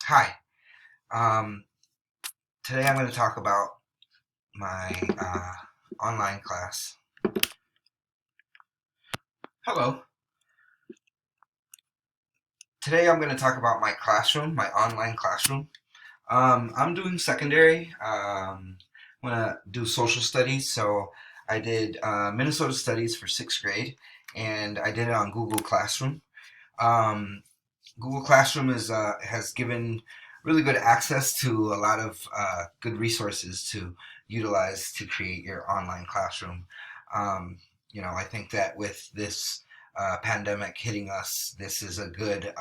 Hi. Um, Today I'm going to talk about my online class. Hello. Today I'm going to talk about my classroom, my online classroom. I'm doing secondary. I'm going to do social studies. So I did Minnesota Studies for sixth grade, and I did it on Google Classroom. Um, Google Classroom has given really good access to a lot of good resources to utilize to create your online classroom. Um, I think that with this pandemic hitting us, this is a good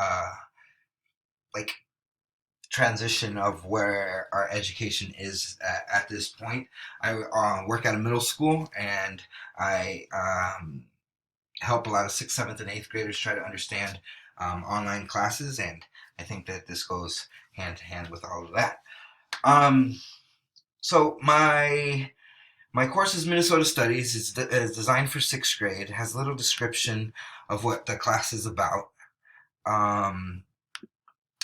like transition of where our education is at this point. I work at a middle school, and I help a lot of sixth, seventh, and eighth graders try to understand online classes, and I think that this goes hand to hand with all of that. Um, so my course is Minnesota Studies. It's designed for sixth grade. It has a little description of what the class is about. Um,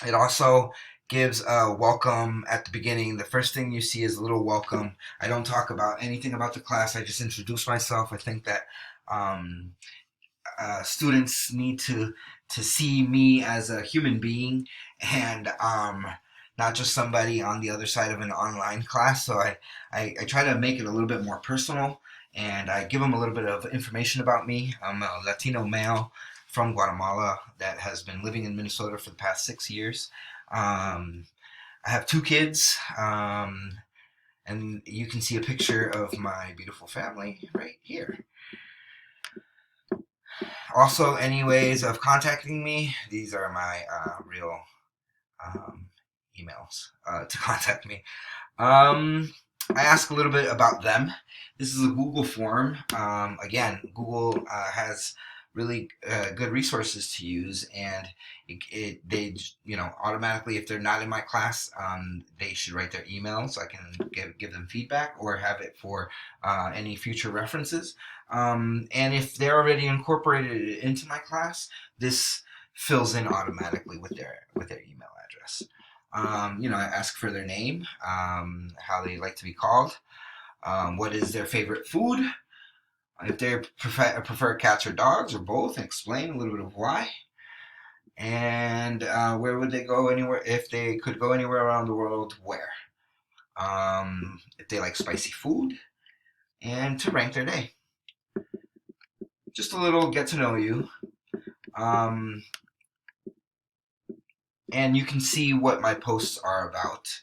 it also gives a welcome at the beginning. The first thing you see is a little welcome. I don't talk about anything about the class. I just introduce myself. I think that um, students need to see me as a human being, and not just somebody on the other side of an online class. So I try to make it a little bit more personal, and I give them a little bit of information about me. I'm a Latino male from Guatemala that has been living in Minnesota for the past 6 years. I have two kids, and you can see a picture of my beautiful family right here. Also, any ways of contacting me, these are my real um, emails to contact me. I ask a little bit about them. This is a Google form. Again, Google has really good resources to use, and they automatically, if they're not in my class, they should write their email so I can give them feedback or have it for any future references. And if they're already incorporated into my class, this fills in automatically with their email address. I ask for their name, how they like to be called, what is their favorite food, if they prefer cats or dogs or both, and explain a little bit of why. And where would they go anywhere if they could go anywhere around the world? Where? If they like spicy food, and to rank their day. Just a little get to know you. Um, and you can see what my posts are about.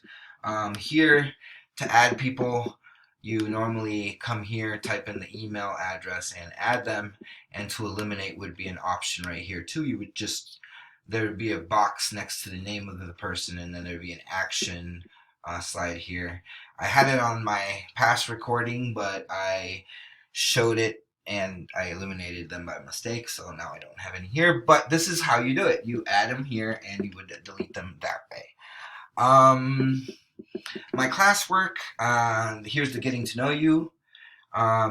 Here, to add people, you normally come here, type in the email address, and add them. And to eliminate would be an option right here too. You would just there would be a box next to the name of the person, and then there'd be an action slide here. I had it on my past recording, but I showed it and I eliminated them by mistake, so now I don't have any here. But this is how you do it. You add them here, and you would delete them that way. My classwork, here's the getting to know you.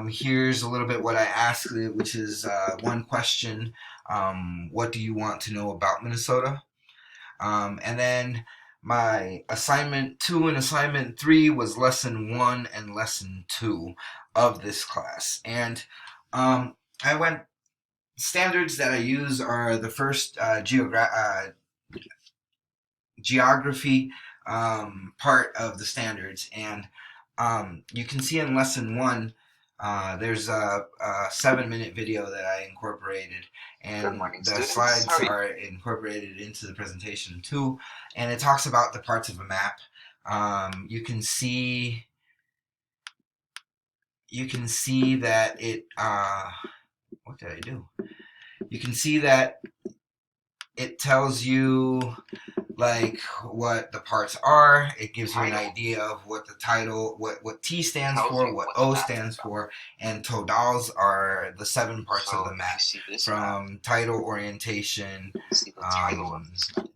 Here's a little bit what I asked, which is one question. What do you want to know about Minnesota? And then my assignment 2 and assignment 3 was lesson 1 and lesson 2 of this class. And I went, standards that I use are the first geography part of the standards. And you can see in lesson 1, there's a 7-minute video that I incorporated, and the slides are incorporated into the presentation too. And it talks about the parts of a map. You can see that it. What did I do? You can see that it tells you like what the parts are. It gives you an idea of what the title, what T stands for, what O stands for, and totals are the 7 parts of the map, from title, orientation,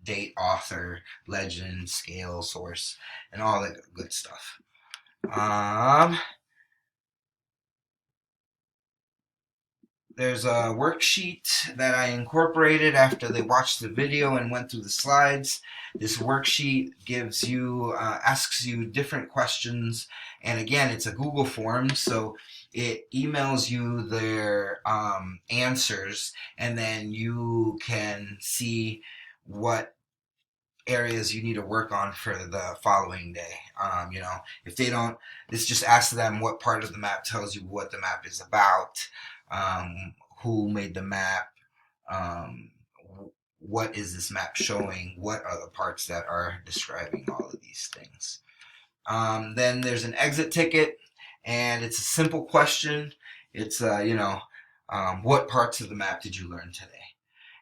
date, author, legend, scale, source, and all that good stuff. there's a worksheet that I incorporated after they watched the video and went through the slides. This worksheet gives you, asks you different questions, and again, it's a Google form, so it emails you their answers, and then you can see what areas you need to work on for the following day. If they don't, this just asks them what part of the map tells you what the map is about, who made the map, um, what is this map showing, what are the parts that are describing all of these things. Then there's an exit ticket, and it's a simple question. It's, what parts of the map did you learn today?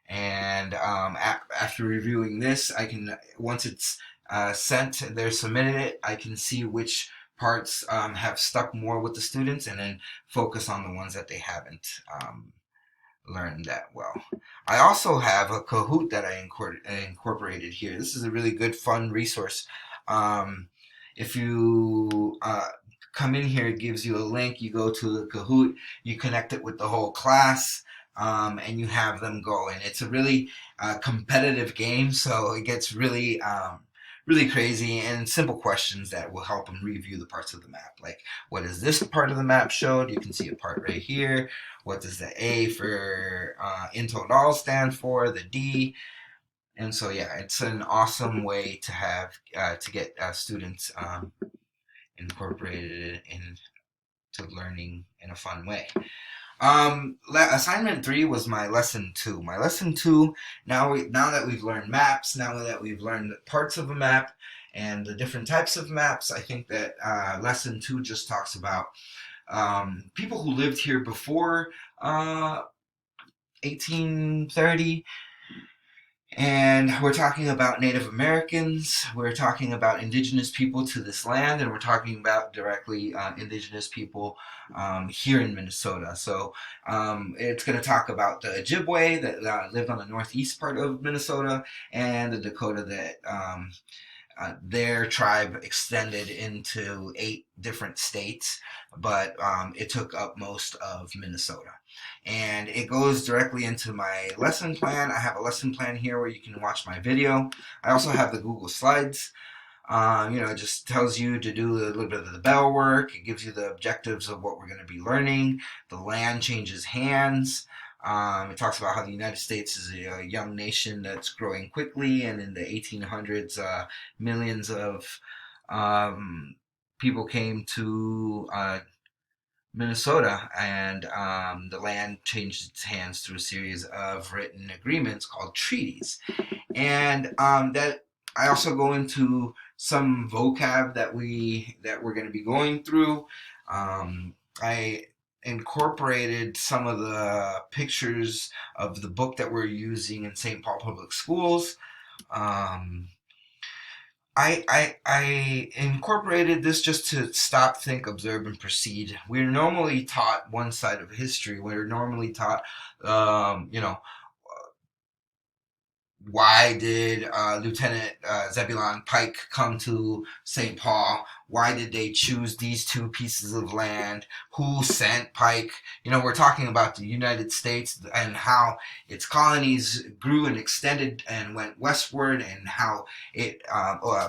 And after reviewing this, I can, once it's sent, they're submitted it, I can see which parts have stuck more with the students and then focus on the ones that they haven't learned that well. I also have a Kahoot that I incorporated here. This is a really good, fun resource. If you come in here, it gives you a link. You go to the Kahoot, you connect it with the whole class, and you have them go. And it's a really competitive game, so it gets really, really crazy, and simple questions that will help them review the parts of the map. Like, what is this part of the map showed? You can see a part right here. What does the A for in total stand for? The D. And so, yeah, it's an awesome way to have to get students incorporated into learning in a fun way. Assignment 3 was my lesson 2. My lesson 2, now that we've learned maps, now that we've learned parts of a map and the different types of maps, I think that lesson 2 just talks about people who lived here before 1830. And we're talking about Native Americans, we're talking about indigenous people to this land, and we're talking about directly indigenous people here in Minnesota. So it's going to talk about the Ojibwe that lived on the northeast part of Minnesota, and the Dakota that their tribe extended into 8 different states, but it took up most of Minnesota. And it goes directly into my lesson plan. I have a lesson plan here where you can watch my video. I also have the Google Slides. It just tells you to do a little bit of the bell work. It gives you the objectives of what we're going to be learning. The land changes hands. It talks about how the United States is a young nation that's growing quickly, and in the 1800s, millions of people came to Minnesota, and the land changed its hands through a series of written agreements called treaties. And that I also go into some vocab that we're going to be going through. I incorporated some of the pictures of the book that we're using in St. Paul Public Schools. I incorporated this just to stop, think, observe, and proceed. We're normally taught one side of history. We're normally taught, why did Lieutenant Zebulon Pike come to St. Paul? Why did they choose these 2 pieces of land? Who sent Pike? We're talking about the United States and how its colonies grew and extended and went westward, and how it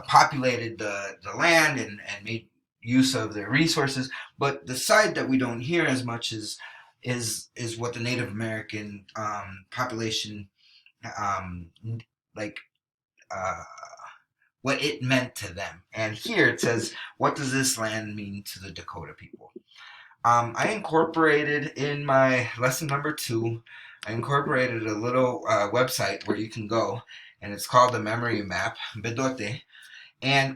populated the land and made use of their resources. But the side that we don't hear as much is what the Native American population what it meant to them. And here it says, what does this land mean to the Dakota people? I incorporated in my lesson number 2, I incorporated a little website where you can go, and it's called the Memory Map, Bedote. And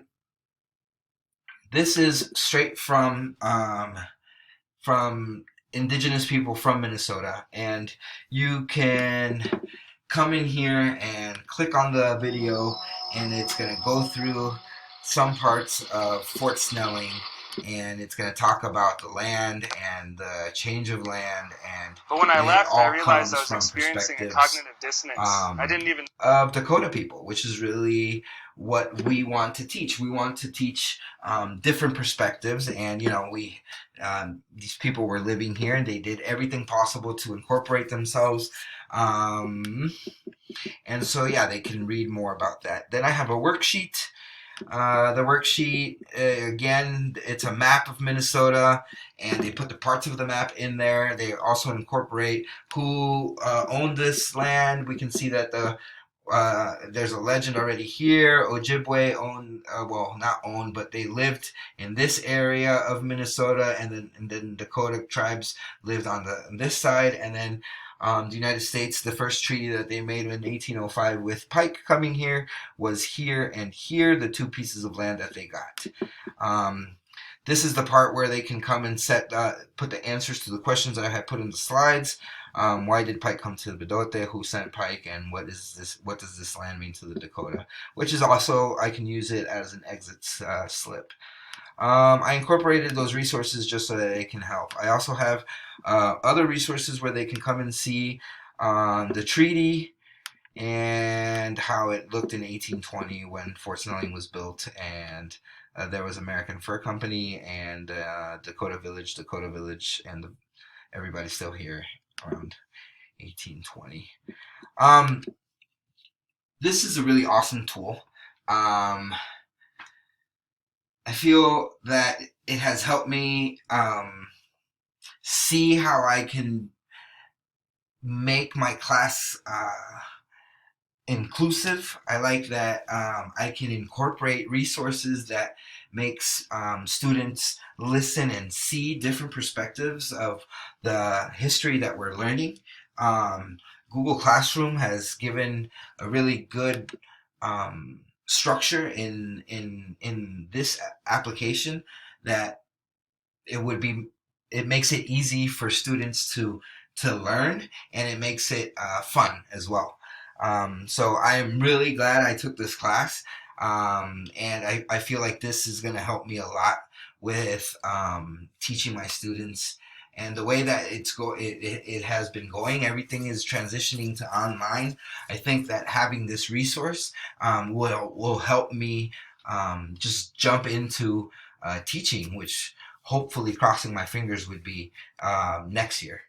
this is straight from indigenous people from Minnesota, and you can come in here and click on the video, and it's going to go through some parts of Fort Snelling and it's going to talk about the land and the change of land, But when I and it left, I all realized I comes was from experiencing a perspectives cognitive dissonance. I didn't even. of Dakota people, which is really what we want to teach. We want to teach different perspectives, and these people were living here, and they did everything possible to incorporate themselves. Um, and so, yeah, they can read more about that. Then I have a worksheet. The worksheet, again, it's a map of Minnesota, and they put the parts of the map in there. They also incorporate who owned this land. We can see that there's a legend already here. Ojibwe owned, well, not owned, but they lived in this area of Minnesota, and then Dakota tribes lived on this side, and then the United States, the first treaty that they made in 1805 with Pike coming here was here and here, the two pieces of land that they got. This is the part where they can come and put the answers to the questions that I had put in the slides. Why did Pike come to the Bidote? Who sent Pike? And what is this? What does this land mean to the Dakota? Which is also, I can use it as an exit slip. I incorporated those resources just so that they can help. I also have other resources where they can come and see the treaty and how it looked in 1820 when Fort Snelling was built, and there was American Fur Company and Dakota Village, and everybody's still here around 1820. This is a really awesome tool. I feel that it has helped me see how I can make my class inclusive. I like that I can incorporate resources that makes students listen and see different perspectives of the history that we're learning. Google Classroom has given a really good structure in this application that it makes it easy for students to learn, and it makes it fun as well. So I am really glad I took this class, and I feel like this is going to help me a lot with teaching my students. And the way that it has been going, everything is transitioning to online. I think that having this resource will help me just jump into teaching, which hopefully, crossing my fingers, would be next year.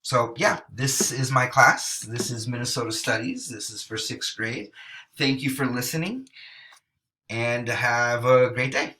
So yeah, this is my class. This is Minnesota Studies. This is for 6th grade. Thank you for listening, and have a great day.